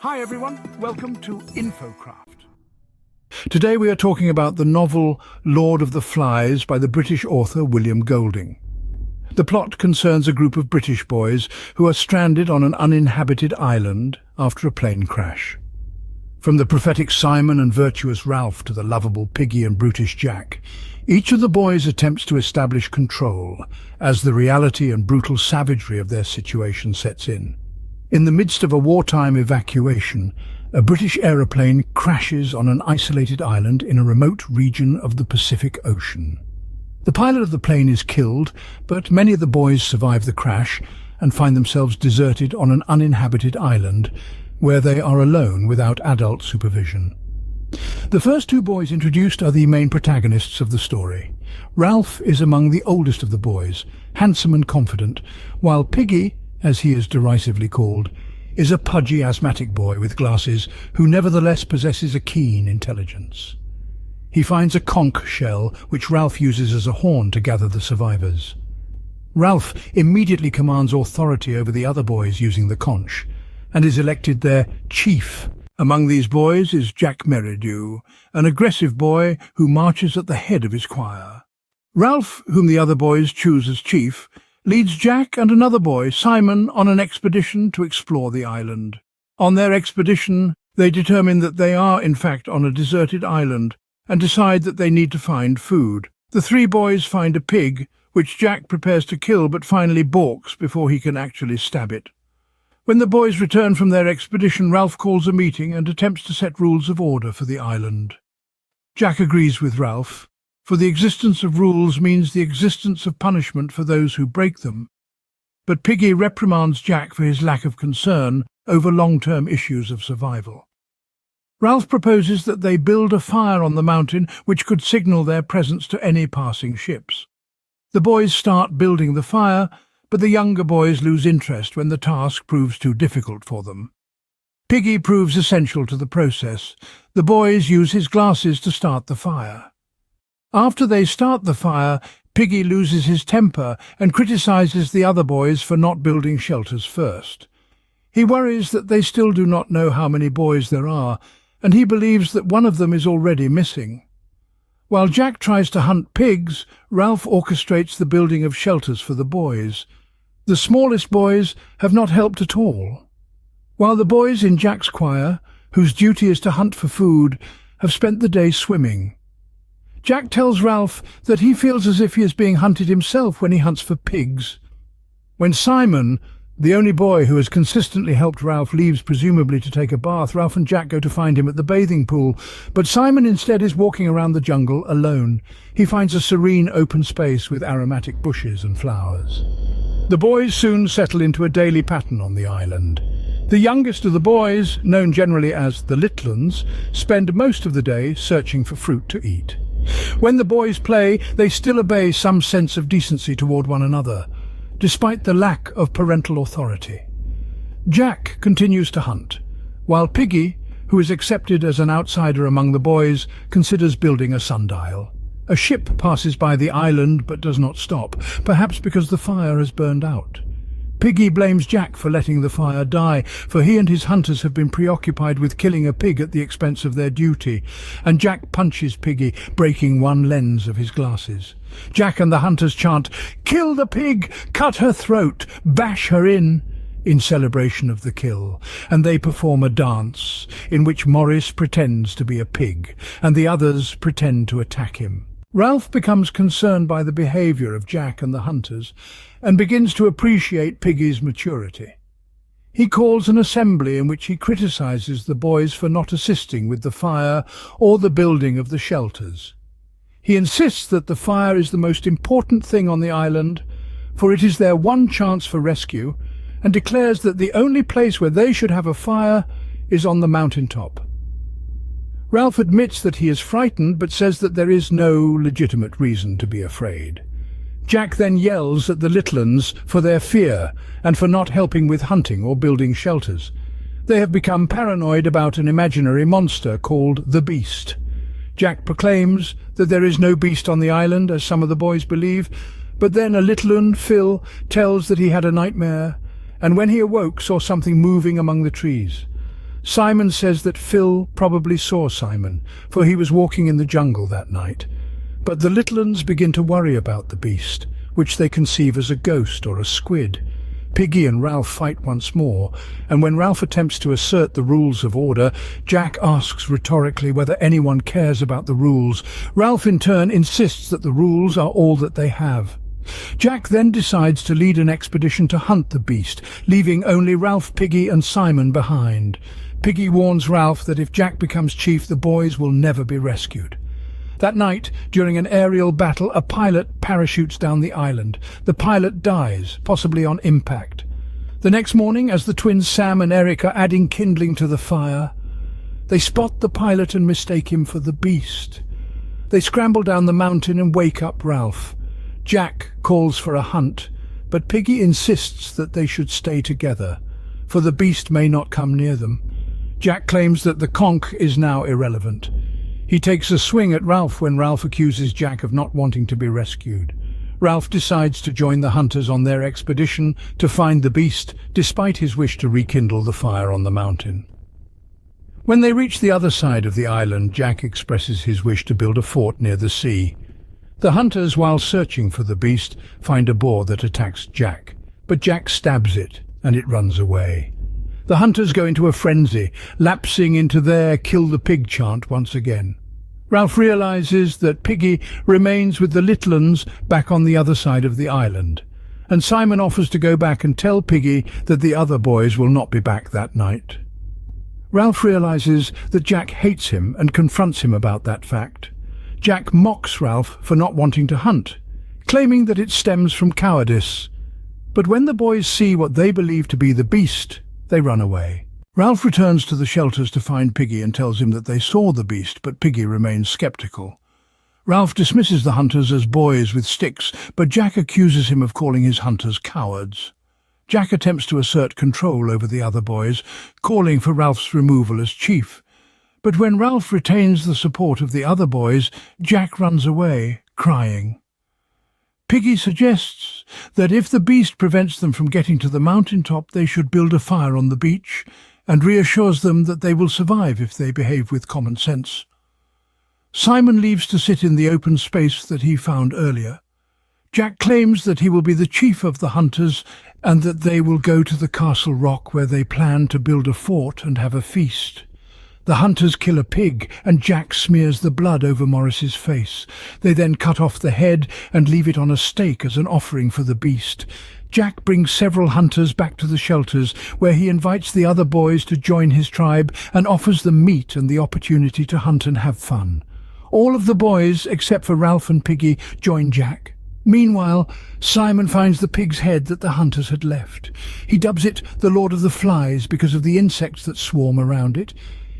Hi everyone, welcome to Infocraft. Today we are talking about the novel Lord of the Flies by the British author William Golding. The plot concerns a group of British boys who are stranded on an uninhabited island after a plane crash. From the prophetic Simon and virtuous Ralph to the lovable Piggy and brutish Jack, each of the boys attempts to establish control as the reality and brutal savagery of their situation sets in. In the midst of a wartime evacuation, a British aeroplane crashes on an isolated island in a remote region of the Pacific Ocean. The pilot of the plane is killed, but many of the boys survive the crash and find themselves deserted on an uninhabited island where they are alone without adult supervision. The first two boys introduced are the main protagonists of the story. Ralph is among the oldest of the boys, handsome and confident, while Piggy, as he is derisively called, is a pudgy asthmatic boy with glasses who nevertheless possesses a keen intelligence. He finds a conch shell which Ralph uses as a horn to gather the survivors. Ralph immediately commands authority over the other boys using the conch, and is elected their chief. Among these boys is Jack Merridew, an aggressive boy who marches at the head of his choir. Ralph, whom the other boys choose as chief, leads Jack and another boy, Simon, on an expedition to explore the island. On their expedition, they determine that they are, in fact, on a deserted island and decide that they need to find food. The three boys find a pig, which Jack prepares to kill but finally balks before he can actually stab it. When the boys return from their expedition, Ralph calls a meeting and attempts to set rules of order for the island. Jack agrees with Ralph, for the existence of rules means the existence of punishment for those who break them. But Piggy reprimands Jack for his lack of concern over long-term issues of survival. Ralph proposes that they build a fire on the mountain which could signal their presence to any passing ships. The boys start building the fire, but the younger boys lose interest when the task proves too difficult for them. Piggy proves essential to the process. The boys use his glasses to start the fire. After they start the fire, Piggy loses his temper and criticizes the other boys for not building shelters first. He worries that they still do not know how many boys there are, and he believes that one of them is already missing. While Jack tries to hunt pigs, Ralph orchestrates the building of shelters for the boys. The smallest boys have not helped at all, while the boys in Jack's choir, whose duty is to hunt for food, have spent the day swimming. Jack tells Ralph that he feels as if he is being hunted himself when he hunts for pigs. When Simon, the only boy who has consistently helped Ralph, leaves presumably to take a bath, Ralph and Jack go to find him at the bathing pool, but Simon instead is walking around the jungle alone. He finds a serene open space with aromatic bushes and flowers. The boys soon settle into a daily pattern on the island. The youngest of the boys, known generally as the little ones, spend most of the day searching for fruit to eat. When the boys play, they still obey some sense of decency toward one another, despite the lack of parental authority. Jack continues to hunt, while Piggy, who is accepted as an outsider among the boys, considers building a sundial. A ship passes by the island but does not stop, perhaps because the fire has burned out. Piggy blames Jack for letting the fire die, for he and his hunters have been preoccupied with killing a pig at the expense of their duty, and Jack punches Piggy, breaking one lens of his glasses. Jack and the hunters chant, "Kill the pig! Cut her throat! Bash her in celebration of the kill, and they perform a dance in which Morris pretends to be a pig, and the others pretend to attack him. Ralph becomes concerned by the behavior of Jack and the hunters, and begins to appreciate Piggy's maturity. He calls an assembly in which he criticizes the boys for not assisting with the fire or the building of the shelters. He insists that the fire is the most important thing on the island, for it is their one chance for rescue, and declares that the only place where they should have a fire is on the mountaintop. Ralph admits that he is frightened, but says that there is no legitimate reason to be afraid. Jack then yells at the little uns for their fear and for not helping with hunting or building shelters. They have become paranoid about an imaginary monster called the Beast. Jack proclaims that there is no beast on the island, as some of the boys believe, but then a little un, Phil, tells that he had a nightmare, and when he awoke saw something moving among the trees. Simon says that Phil probably saw Simon, for he was walking in the jungle that night. But the little uns begin to worry about the beast, which they conceive as a ghost or a squid. Piggy and Ralph fight once more, and when Ralph attempts to assert the rules of order, Jack asks rhetorically whether anyone cares about the rules. Ralph in turn insists that the rules are all that they have. Jack then decides to lead an expedition to hunt the beast, leaving only Ralph, Piggy and Simon behind. Piggy warns Ralph that if Jack becomes chief, the boys will never be rescued. That night, during an aerial battle, a pilot parachutes down the island. The pilot dies, possibly on impact. The next morning, as the twins Sam and Eric are adding kindling to the fire, they spot the pilot and mistake him for the beast. They scramble down the mountain and wake up Ralph. Jack calls for a hunt, but Piggy insists that they should stay together, for the beast may not come near them. Jack claims that the conch is now irrelevant. He takes a swing at Ralph when Ralph accuses Jack of not wanting to be rescued. Ralph decides to join the hunters on their expedition to find the beast, despite his wish to rekindle the fire on the mountain. When they reach the other side of the island, Jack expresses his wish to build a fort near the sea. The hunters, while searching for the beast, find a boar that attacks Jack, but Jack stabs it and it runs away. The hunters go into a frenzy, lapsing into their kill the pig chant once again. Ralph realizes that Piggy remains with the little uns back on the other side of the island, and Simon offers to go back and tell Piggy that the other boys will not be back that night. Ralph realizes that Jack hates him and confronts him about that fact. Jack mocks Ralph for not wanting to hunt, claiming that it stems from cowardice. But when the boys see what they believe to be the beast, they run away. Ralph returns to the shelters to find Piggy and tells him that they saw the beast, but Piggy remains skeptical. Ralph dismisses the hunters as boys with sticks, but Jack accuses him of calling his hunters cowards. Jack attempts to assert control over the other boys, calling for Ralph's removal as chief. But when Ralph retains the support of the other boys, Jack runs away, crying. Piggy suggests that if the beast prevents them from getting to the mountaintop, they should build a fire on the beach, and reassures them that they will survive if they behave with common sense. Simon leaves to sit in the open space that he found earlier. Jack claims that he will be the chief of the hunters and that they will go to the castle rock where they plan to build a fort and have a feast. The hunters kill a pig, and Jack smears the blood over Morris's face. They then cut off the head and leave it on a stake as an offering for the beast. Jack brings several hunters back to the shelters, where he invites the other boys to join his tribe and offers them meat and the opportunity to hunt and have fun. All of the boys, except for Ralph and Piggy, join Jack. Meanwhile, Simon finds the pig's head that the hunters had left. He dubs it the Lord of the Flies because of the insects that swarm around it.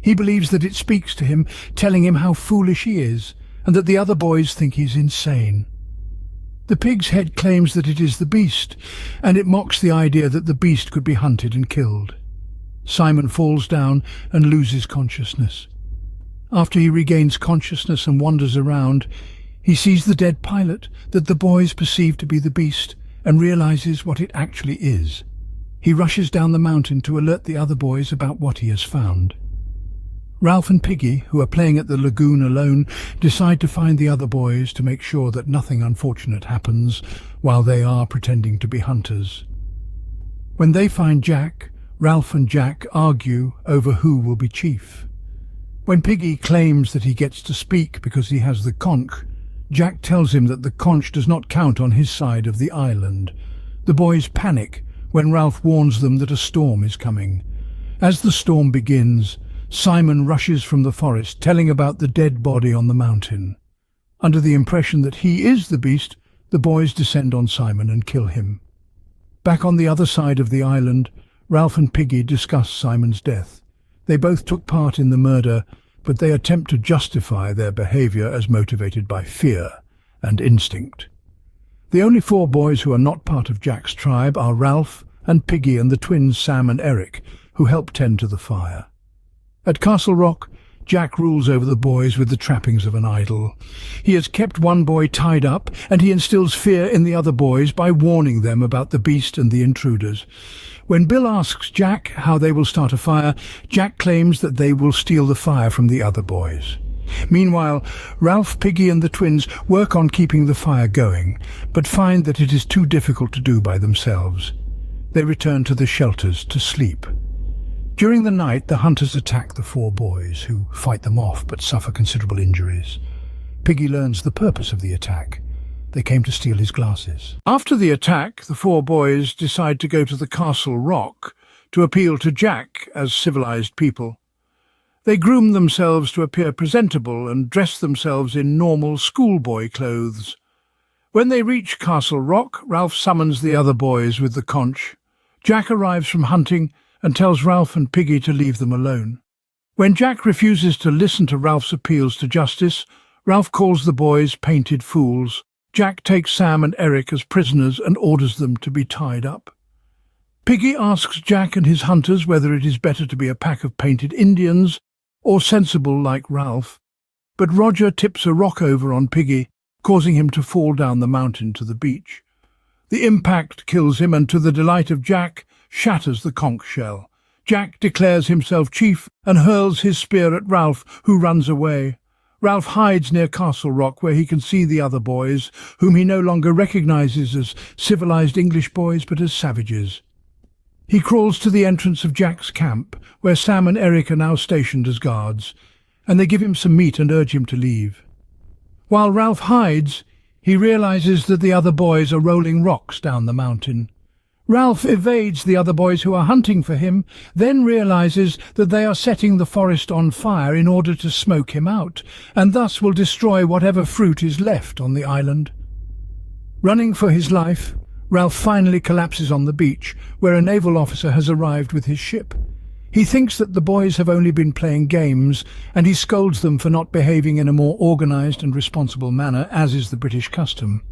He believes that it speaks to him, telling him how foolish he is, and that the other boys think he's insane. The pig's head claims that it is the beast, and it mocks the idea that the beast could be hunted and killed. Simon falls down and loses consciousness. After he regains consciousness and wanders around, he sees the dead pilot that the boys perceive to be the beast and realizes what it actually is. He rushes down the mountain to alert the other boys about what he has found. Ralph and Piggy, who are playing at the lagoon alone, decide to find the other boys to make sure that nothing unfortunate happens while they are pretending to be hunters. When they find Jack, Ralph and Jack argue over who will be chief. When Piggy claims that he gets to speak because he has the conch, Jack tells him that the conch does not count on his side of the island. The boys panic when Ralph warns them that a storm is coming. As the storm begins, Simon rushes from the forest, telling about the dead body on the mountain. Under the impression that he is the beast, the boys descend on Simon and kill him. Back on the other side of the island, Ralph and Piggy discuss Simon's death. They both took part in the murder, but they attempt to justify their behavior as motivated by fear and instinct. The only 4 boys who are not part of Jack's tribe are Ralph and Piggy and the twins Sam and Eric, who help tend to the fire. At Castle Rock, Jack rules over the boys with the trappings of an idol. He has kept one boy tied up, and he instills fear in the other boys by warning them about the beast and the intruders. When Bill asks Jack how they will start a fire, Jack claims that they will steal the fire from the other boys. Meanwhile, Ralph, Piggy and the twins work on keeping the fire going, but find that it is too difficult to do by themselves. They return to the shelters to sleep. During the night, the hunters attack the 4 boys, who fight them off but suffer considerable injuries. Piggy learns the purpose of the attack. They came to steal his glasses. After the attack, the 4 boys decide to go to the Castle Rock to appeal to Jack as civilized people. They groom themselves to appear presentable and dress themselves in normal schoolboy clothes. When they reach Castle Rock, Ralph summons the other boys with the conch. Jack arrives from hunting and tells Ralph and Piggy to leave them alone. When Jack refuses to listen to Ralph's appeals to justice, Ralph calls the boys painted fools. Jack takes Sam and Eric as prisoners and orders them to be tied up. Piggy asks Jack and his hunters whether it is better to be a pack of painted Indians or sensible like Ralph, but Roger tips a rock over on Piggy, causing him to fall down the mountain to the beach. The impact kills him and, to the delight of Jack, shatters the conch shell. Jack declares himself chief and hurls his spear at Ralph, who runs away. Ralph hides near Castle Rock, where he can see the other boys, whom he no longer recognizes as civilized English boys but as savages. He crawls to the entrance of Jack's camp, where Sam and Eric are now stationed as guards, and they give him some meat and urge him to leave. While Ralph hides, he realizes that the other boys are rolling rocks down the mountain. Ralph evades the other boys who are hunting for him, then realizes that they are setting the forest on fire in order to smoke him out, and thus will destroy whatever fruit is left on the island. Running for his life, Ralph finally collapses on the beach, where a naval officer has arrived with his ship. He thinks that the boys have only been playing games, and he scolds them for not behaving in a more organized and responsible manner, as is the British custom.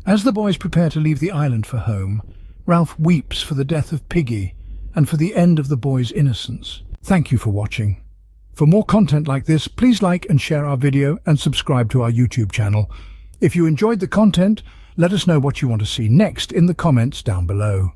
As the boys prepare to leave the island for home, Ralph weeps for the death of Piggy and for the end of the boys' innocence. Thank you for watching. For more content like this, please like and share our video and subscribe to our YouTube channel. If you enjoyed the content, let us know what you want to see next in the comments down below.